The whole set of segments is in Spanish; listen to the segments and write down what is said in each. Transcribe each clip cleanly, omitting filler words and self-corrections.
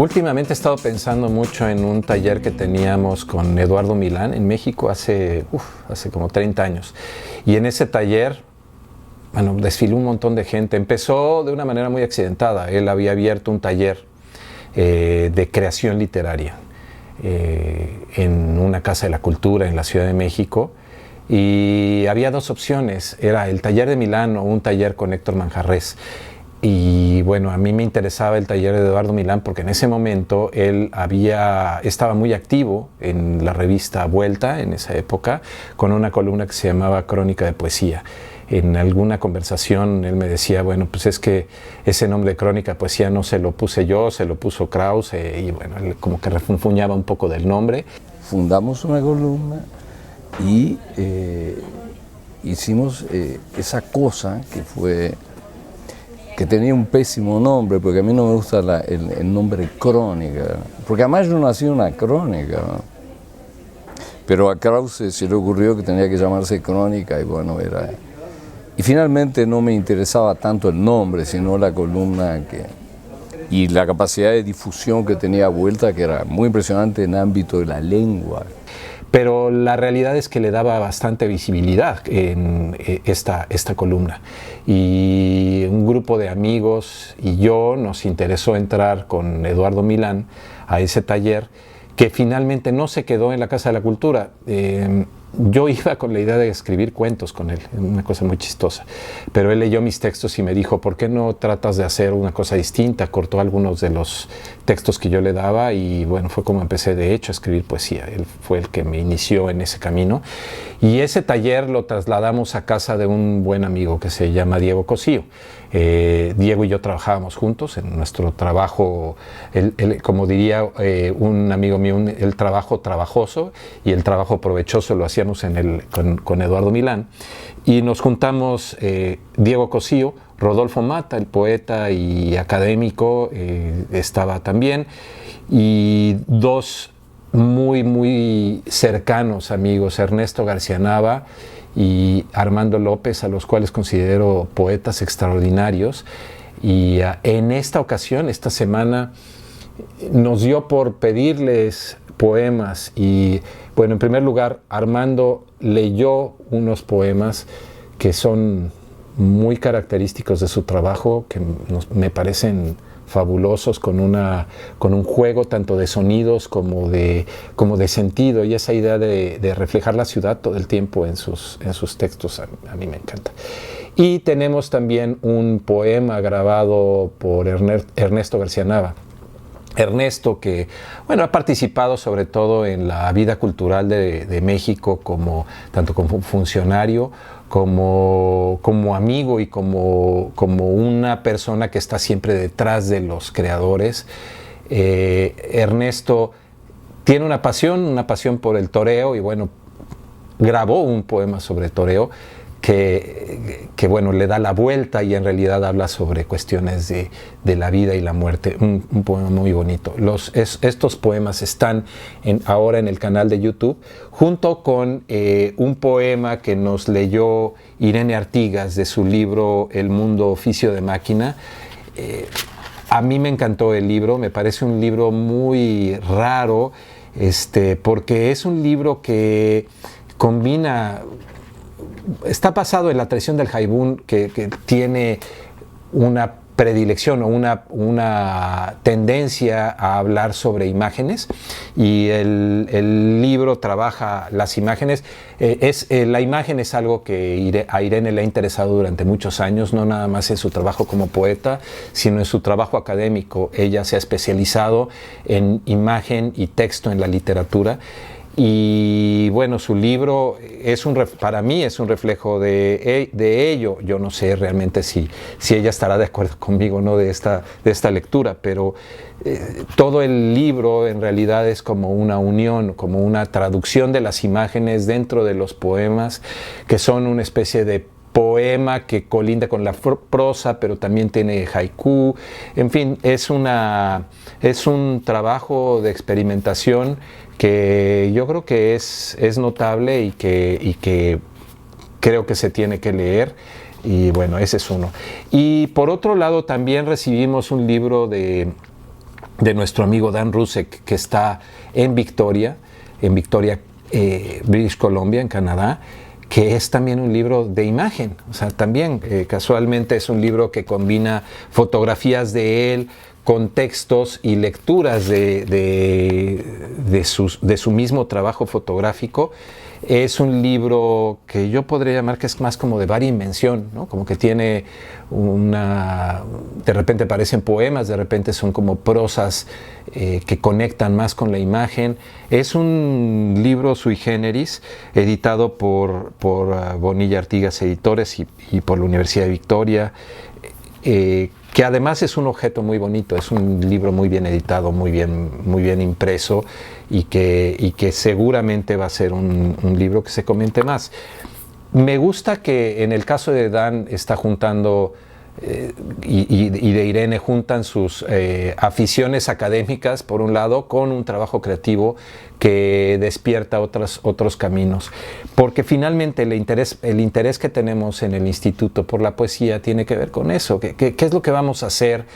Últimamente he estado pensando mucho en un taller que teníamos con Eduardo Milán en México hace como 30 años. Y en ese taller, bueno, desfiló un montón de gente. Empezó de una manera muy accidentada. Él había abierto un taller de creación literaria en una casa de la cultura en la Ciudad de México. Y había dos opciones, era el taller de Milán o un taller con Héctor Manjarrés. Y bueno, a mí me interesaba el taller de Eduardo Milán porque en ese momento él estaba muy activo en la revista Vuelta en esa época con una columna que se llamaba Crónica de Poesía. En alguna conversación él me decía, bueno, pues es que ese nombre de Crónica de Poesía no se lo puse yo, se lo puso Krause, y bueno, él como que refunfuñaba un poco del nombre. Fundamos una columna y hicimos esa cosa que tenía un pésimo nombre, porque a mí no me gusta el nombre crónica, porque además yo nací en una crónica, ¿no? Pero a Krause se le ocurrió que tenía que llamarse Crónica y bueno, y finalmente no me interesaba tanto el nombre, sino la columna y la capacidad de difusión que tenía Vuelta, que era muy impresionante en el ámbito de la lengua. Pero la realidad es que le daba bastante visibilidad en esta columna. Y un grupo de amigos y yo nos interesó entrar con Eduardo Milán a ese taller que finalmente no se quedó en la Casa de la Cultura. Yo iba con la idea de escribir cuentos con él, una cosa muy chistosa, pero él leyó mis textos y me dijo, ¿por qué no tratas de hacer una cosa distinta? Cortó algunos de los textos que yo le daba y bueno, fue como empecé de hecho a escribir poesía. Él fue el que me inició en ese camino y ese taller lo trasladamos a casa de un buen amigo que se llama Diego Cosío. Diego y yo trabajábamos juntos en nuestro trabajo, como diría un amigo mío, el trabajo trabajoso y el trabajo provechoso lo hacíamos con Eduardo Milán. Y nos juntamos Diego Cosío, Rodolfo Mata, el poeta y académico, estaba también, y dos muy cercanos amigos, Ernesto García Nava y Armando López, a los cuales considero poetas extraordinarios. Y en esta ocasión, esta semana, nos dio por pedirles poemas y bueno, en primer lugar, Armando leyó unos poemas que son muy característicos de su trabajo, que me parecen fabulosos, con un juego tanto de sonidos como de sentido, y esa idea de reflejar la ciudad todo el tiempo en sus textos a mí me encanta. Y tenemos también un poema grabado por Ernesto García Nava. Ernesto, que bueno, ha participado sobre todo en la vida cultural de México, tanto como funcionario, como amigo y como una persona que está siempre detrás de los creadores. Ernesto tiene una pasión por el toreo y bueno, grabó un poema sobre toreo que bueno, le da la vuelta y en realidad habla sobre cuestiones de la vida y la muerte. Un poema muy bonito. Estos poemas están ahora en el canal de YouTube, junto con un poema que nos leyó Irene Artigas de su libro El mundo oficio de máquina. A mí me encantó el libro, me parece un libro muy raro, porque es un libro que combina. Está basado en la tradición del Haibún, que tiene una predilección o una tendencia a hablar sobre imágenes, y el libro trabaja las imágenes. La imagen es algo que a Irene le ha interesado durante muchos años, no nada más en su trabajo como poeta, sino en su trabajo académico. Ella se ha especializado en imagen y texto en la literatura. Y bueno, su libro para mí es un reflejo de ello. Yo no sé realmente si ella estará de acuerdo conmigo o no de esta lectura, pero todo el libro en realidad es como una unión, como una traducción de las imágenes dentro de los poemas, que son una especie de poema que colinda con la prosa, pero también tiene haiku. En fin, es un trabajo de experimentación que yo creo que es notable y que creo que se tiene que leer. Y bueno, ese es uno. Y por otro lado también recibimos un libro de de nuestro amigo Dan Rusek, que está en Victoria, British Columbia, en Canadá, que es también un libro de imagen. O sea, también casualmente es un libro que combina fotografías de él con textos y lecturas de su mismo trabajo fotográfico. Es un libro que yo podría llamar que es más como de varia invención, ¿no? Como que tiene de repente parecen poemas, de repente son como prosas que conectan más con la imagen. Es un libro sui generis, editado por Bonilla Artigas Editores y por la Universidad de Victoria, que además es un objeto muy bonito, es un libro muy bien editado, muy bien impreso, y que seguramente va a ser un libro que se comente más. Me gusta que en el caso de Dan está juntando, y de Irene, juntan sus aficiones académicas, por un lado, con un trabajo creativo que despierta otros caminos. Porque finalmente el interés que tenemos en el Instituto por la Poesía tiene que ver con eso. ¿Qué es lo que vamos a hacer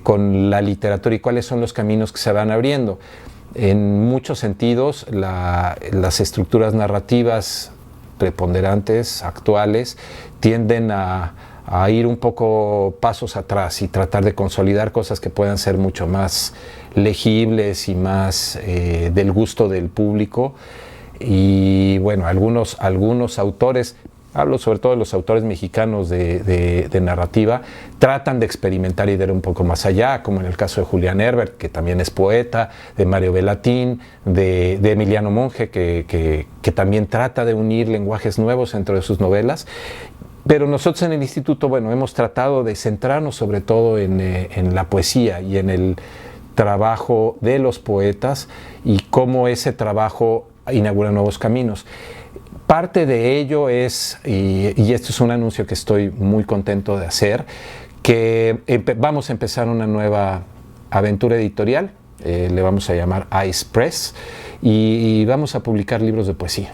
con la literatura y cuáles son los caminos que se van abriendo? En muchos sentidos, las estructuras narrativas preponderantes, actuales, tienden a ir un poco pasos atrás y tratar de consolidar cosas que puedan ser mucho más legibles y más del gusto del público. Y bueno, algunos autores, hablo sobre todo de los autores mexicanos de narrativa, tratan de experimentar y de ir un poco más allá, como en el caso de Julián Herbert, que también es poeta, de Mario Bellatín, de Emiliano Monge, que también trata de unir lenguajes nuevos dentro de sus novelas. Pero nosotros en el instituto, bueno, hemos tratado de centrarnos sobre todo en la poesía y en el trabajo de los poetas y cómo ese trabajo inaugura nuevos caminos. Parte de ello es, y esto es un anuncio que estoy muy contento de hacer, que vamos a empezar una nueva aventura editorial, le vamos a llamar Ice Press, y vamos a publicar libros de poesía.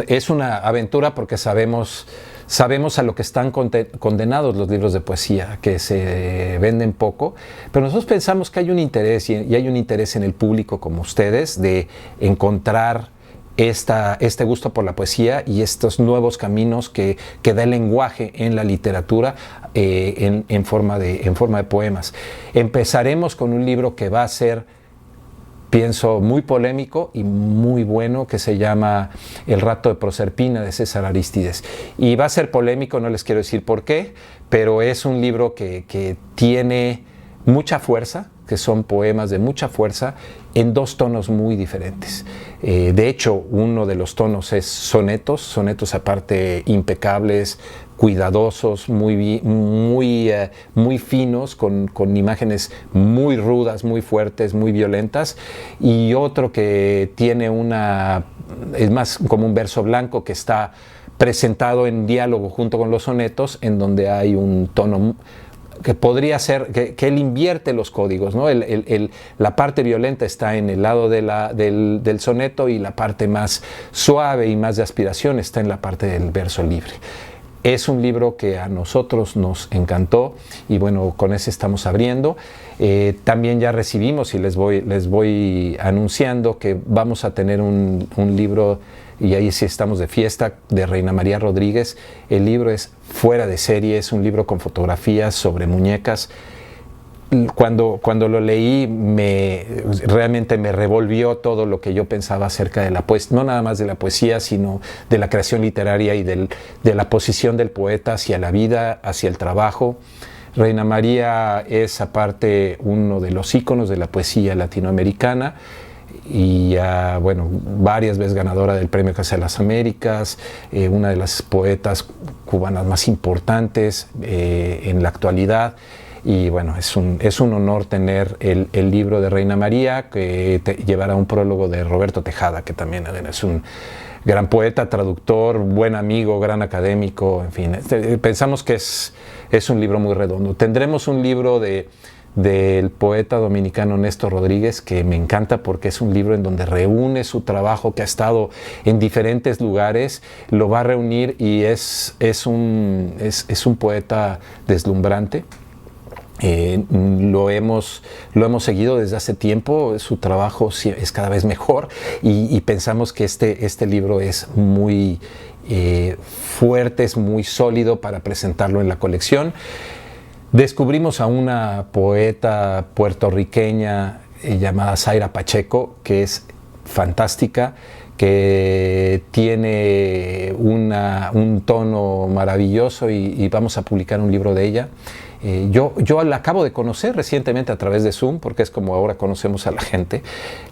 Es una aventura porque sabemos a lo que están condenados los libros de poesía, que se venden poco, pero nosotros pensamos que hay un interés, y hay un interés en el público como ustedes, de encontrar este gusto por la poesía y estos nuevos caminos que da el lenguaje en la literatura en forma de poemas. Empezaremos con un libro que va a ser, pienso, muy polémico y muy bueno, que se llama El Rato de Proserpina, de César Arístides. Y va a ser polémico, no les quiero decir por qué, pero es un libro que tiene mucha fuerza, que son poemas de mucha fuerza, en dos tonos muy diferentes. De hecho, uno de los tonos es sonetos aparte impecables, cuidadosos, muy finos, con imágenes muy rudas, muy fuertes, muy violentas, y otro que tiene es más como un verso blanco que está presentado en diálogo junto con los sonetos, en donde hay un tono que podría ser, que él invierte los códigos, ¿no? La parte violenta está en el lado del soneto, y la parte más suave y más de aspiración está en la parte del verso libre. Es un libro que a nosotros nos encantó, y bueno, con ese estamos abriendo. También ya recibimos, y les voy anunciando, que vamos a tener un libro, y ahí sí estamos de fiesta, de Reina María Rodríguez. El libro es fuera de serie, es un libro con fotografías sobre muñecas. Cuando lo leí, realmente me revolvió todo lo que yo pensaba acerca de la poesía, no nada más de la poesía, sino de la creación literaria y de la posición del poeta hacia la vida, hacia el trabajo. Reina María es, aparte, uno de los íconos de la poesía latinoamericana, y bueno, varias veces ganadora del Premio Casa de las Américas, una de las poetas cubanas más importantes en la actualidad. Y bueno, es un honor tener el libro de Reina María, que llevará un prólogo de Roberto Tejada, que también es un gran poeta, traductor, buen amigo, gran académico, en fin. Pensamos que es un libro muy redondo. Tendremos un libro del poeta dominicano Néstor Rodríguez, que me encanta porque es un libro en donde reúne su trabajo, que ha estado en diferentes lugares, lo va a reunir, y es un poeta deslumbrante. Lo hemos seguido desde hace tiempo, su trabajo es cada vez mejor y pensamos que este libro es muy fuerte, es muy sólido para presentarlo en la colección. Descubrimos a una poeta puertorriqueña llamada Zaira Pacheco, que es fantástica, que tiene un tono maravilloso y vamos a publicar un libro de ella. Yo la acabo de conocer recientemente a través de Zoom, porque es como ahora conocemos a la gente,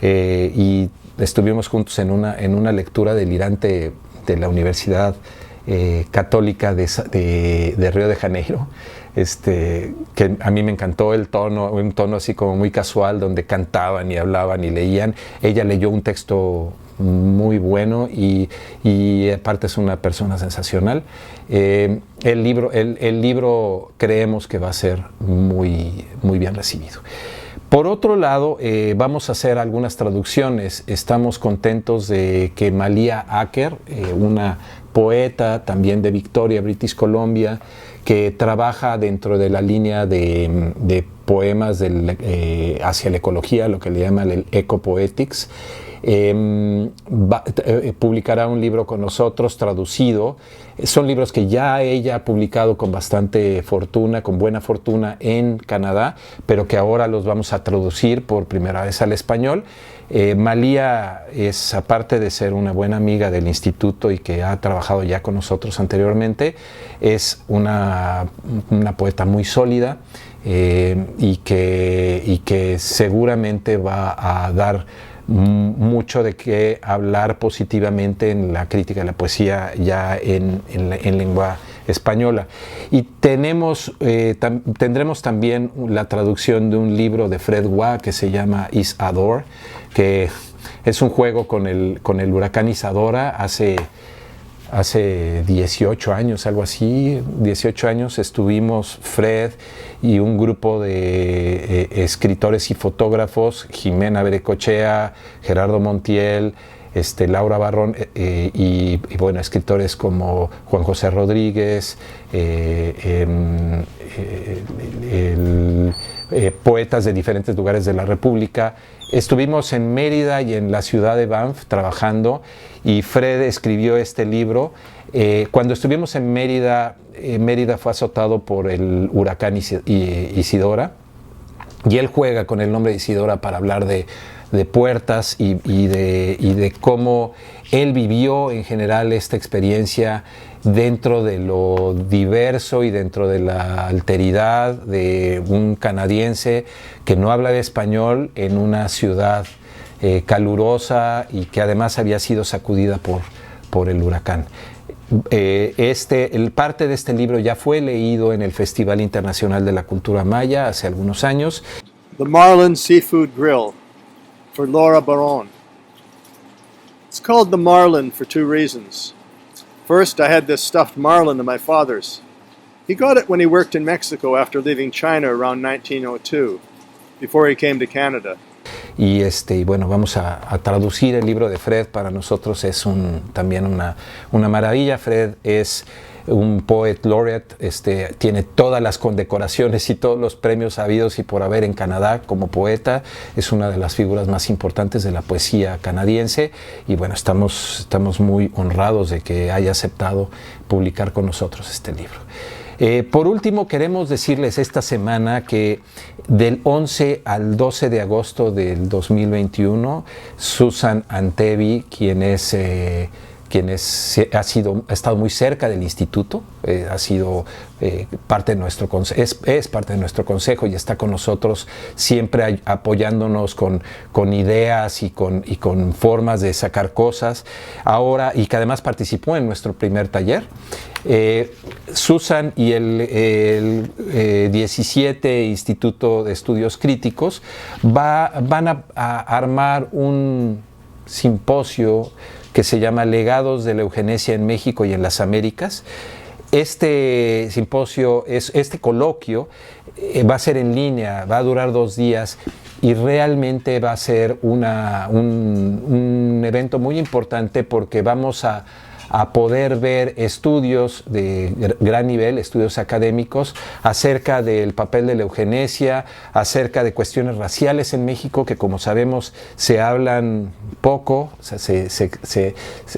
y estuvimos juntos en una lectura delirante de la Universidad Católica de Río de Janeiro, que a mí me encantó un tono así como muy casual, donde cantaban y hablaban y leían. Ella leyó un texto muy bueno y aparte es una persona sensacional. El libro creemos que va a ser muy, muy bien recibido. Por otro lado, vamos a hacer algunas traducciones. Estamos contentos de que Malia Acker, una poeta también de Victoria, British Columbia, que trabaja dentro de la línea de poemas hacia la ecología, lo que le llaman el Ecopoetics, publicará un libro con nosotros traducido. Son libros que ya ella ha publicado con bastante fortuna, con buena fortuna en Canadá, pero que ahora los vamos a traducir por primera vez al español. Malia es, aparte de ser una buena amiga del instituto y que ha trabajado ya con nosotros anteriormente, es una poeta muy sólida y que seguramente va a dar mucho de qué hablar positivamente en la crítica de la poesía ya en lengua española. Y tendremos también la traducción de un libro de Fred Waugh que se llama Isadora, que es un juego con el huracán Isadora hace 18 años, algo así, 18 años estuvimos Fred y un grupo de escritores y fotógrafos, Jimena Berecochea, Gerardo Montiel, Laura Barrón y bueno, escritores como Juan José Rodríguez, poetas de diferentes lugares de la República. Estuvimos en Mérida y en la ciudad de Banff trabajando y Fred escribió este libro. Cuando estuvimos en Mérida, Mérida fue azotado por el huracán Isidora y él juega con el nombre de Isidora para hablar de puertas y de cómo él vivió en general esta experiencia dentro de lo diverso y dentro de la alteridad de un canadiense que no habla de español en una ciudad calurosa y que además había sido sacudida por el huracán. Parte de este libro ya fue leído en el Festival Internacional de la Cultura Maya hace algunos años. The Marlin Seafood Grill for Laura Baron. It's called the Marlin for two reasons. First, I had this stuffed marlin of my father's. He got it when he worked in Mexico after leaving China around 1902, before he came to Canada. Y bueno, vamos a traducir el libro de Fred. Para nosotros es también una maravilla. Fred es un poet laureate, tiene todas las condecoraciones y todos los premios habidos y por haber en Canadá como poeta. Es una de las figuras más importantes de la poesía canadiense y bueno, estamos muy honrados de que haya aceptado publicar con nosotros este libro. Por último, queremos decirles esta semana que del 11 al 12 de agosto del 2021, Susan Antebi, quien ha estado muy cerca del instituto, ha sido parte de nuestro es parte de nuestro consejo y está con nosotros siempre apoyándonos con ideas y con formas de sacar cosas. Ahora, y que además participó en nuestro primer taller. Susan y el 17 Instituto de Estudios Críticos van a armar un simposio que se llama Legados de la Eugenesia en México y en las Américas. Este simposio, este coloquio va a ser en línea, va a durar 2 días y realmente va a ser un evento muy importante porque vamos a a poder ver estudios de gran nivel, estudios académicos, acerca del papel de la eugenesia, acerca de cuestiones raciales en México, que como sabemos se hablan poco. O sea,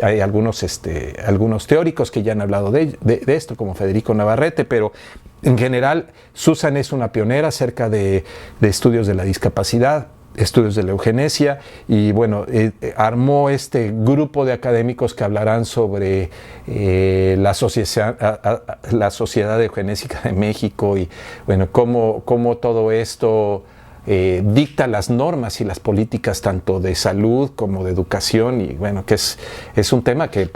hay algunos teóricos que ya han hablado de esto, como Federico Navarrete, pero en general Susan es una pionera acerca de estudios de la discapacidad, estudios de la eugenesia, y bueno, armó este grupo de académicos que hablarán sobre la Sociedad Eugenésica de México, y bueno, cómo todo esto dicta las normas y las políticas tanto de salud como de educación, y bueno, que es un tema que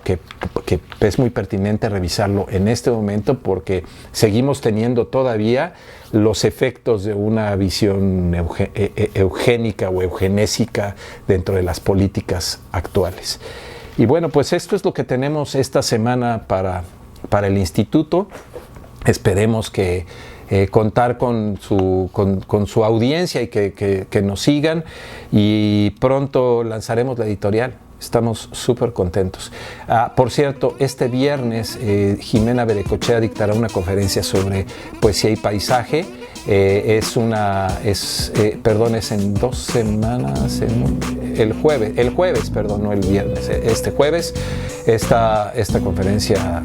es muy pertinente revisarlo en este momento, porque seguimos teniendo todavía los efectos de una visión eugénica o eugenésica dentro de las políticas actuales. Y bueno, pues esto es lo que tenemos esta semana para el Instituto. Esperemos que contar con su audiencia y que nos sigan, y pronto lanzaremos la editorial. Estamos súper contentos. Por cierto, este viernes Jimena Berecochea dictará una conferencia sobre poesía y paisaje. Es en 2 semanas, el jueves, perdón, no el viernes, este jueves. Esta conferencia,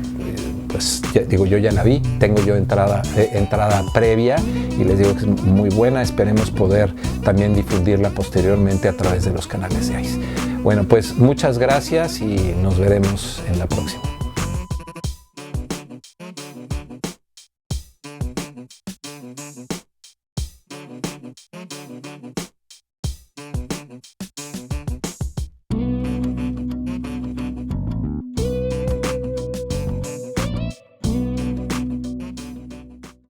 pues yo ya la vi, tengo yo entrada previa, y les digo que es muy buena. Esperemos poder también difundirla posteriormente a través de los canales de AIS. Bueno, pues muchas gracias y nos veremos en la próxima.